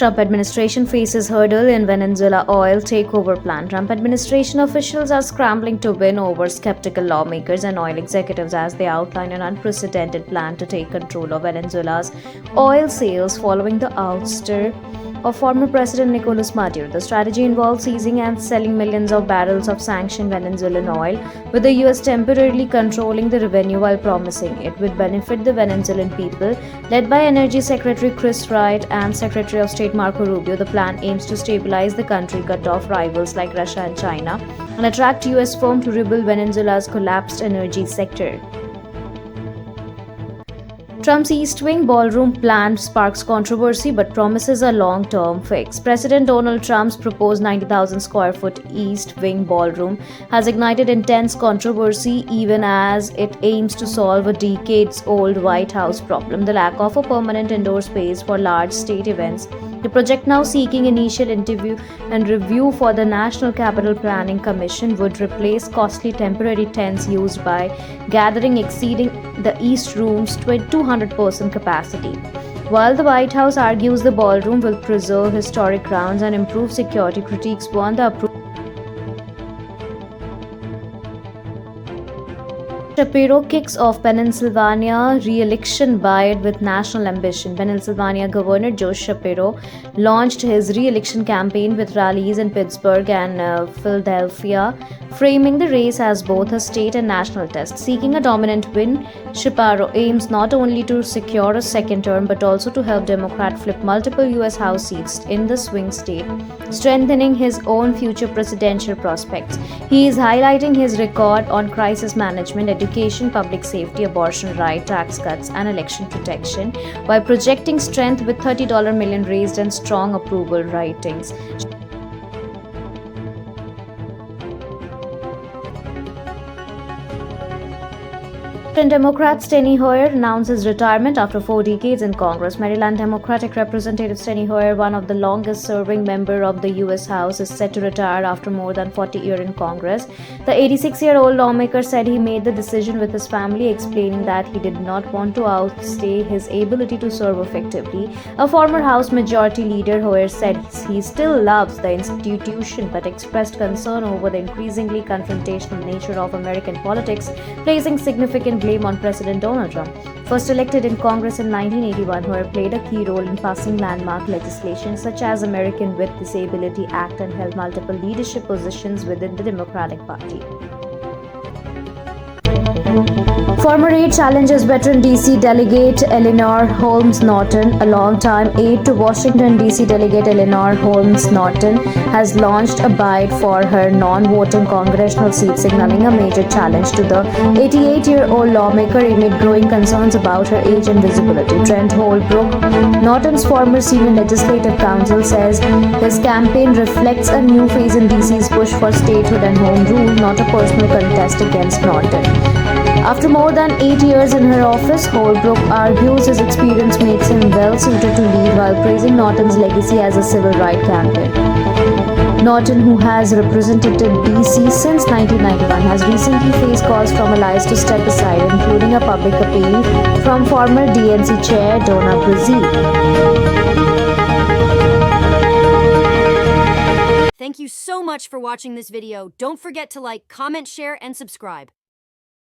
Trump administration faces hurdle in Venezuela oil takeover plan. Trump administration officials are scrambling to win over skeptical lawmakers and oil executives as they outline an unprecedented plan to take control of Venezuela's oil sales following the ouster of former President Nicolás Maduro. The strategy involves seizing and selling millions of barrels of sanctioned Venezuelan oil, with the US temporarily controlling the revenue while promising it would benefit the Venezuelan people. Led by Energy Secretary Wright and Secretary of State Marco Rubio, the plan aims to stabilize the country, cut off rivals like Russia and China, and attract US firms to rebuild Venezuela's collapsed energy sector. Trump's East Wing ballroom plan sparks controversy but promises a long-term fix. President Donald Trump's proposed 90,000 square foot East Wing ballroom has ignited intense controversy even as it aims to solve a decades-old White House problem, the lack of a permanent indoor space for large state events. The project, now seeking initial interview and review for the National Capital Planning Commission, would replace costly temporary tents used by gathering exceeding the East Room's 200% capacity. While the White House argues the ballroom will preserve historic grounds and improve security, critiques warn the approval Shapiro kicks off Pennsylvania re-election bid with national ambition. Pennsylvania Governor Joe Shapiro launched his re-election campaign with rallies in Pittsburgh and Philadelphia, framing the race as both a state and national test. Seeking a dominant win, Shapiro aims not only to secure a second term but also to help Democrat flip multiple U.S. House seats in the swing state, strengthening his own future presidential prospects. He is highlighting his record on crisis management, education, public safety, abortion right, tax cuts, and election protection, while projecting strength with $30 million raised and strong approval ratings. Democrat Steny Hoyer announces retirement after 4 decades in Congress. Maryland Democratic Representative Steny Hoyer, one of the longest-serving members of the U.S. House, is set to retire after more than 40 years in Congress. The 86-year-old lawmaker said he made the decision with his family, explaining that he did not want to outstay his ability to serve effectively. A former House Majority Leader, Hoyer said he still loves the institution but expressed concern over the increasingly confrontational nature of American politics, placing significant blame on President Donald Trump. First elected in Congress in 1981, Hoyer played a key role in passing landmark legislation such as American with Disability Act and held multiple leadership positions within the Democratic Party. Former aide challenges veteran D.C. Delegate Eleanor Holmes Norton. A longtime aide to Washington, D.C. Delegate Eleanor Holmes Norton has launched a bid for her non-voting congressional seat, signaling a major challenge to the 88-year-old lawmaker amid growing concerns about her age and visibility. Trent Holbrook, Norton's former senior legislative counsel, says his campaign reflects a new phase in D.C.'s push for statehood and home rule, not a personal contest against Norton. After more than 8 years in her office, Holbrook argues his experience makes him well suited to lead, while praising Norton's legacy as a civil rights champion. Norton, who has represented D.C. since 1991, has recently faced calls from allies to step aside, including a public appeal from former DNC chair Donna Brazil. Thank you so much for watching this video. Don't forget to like, comment, share, and subscribe.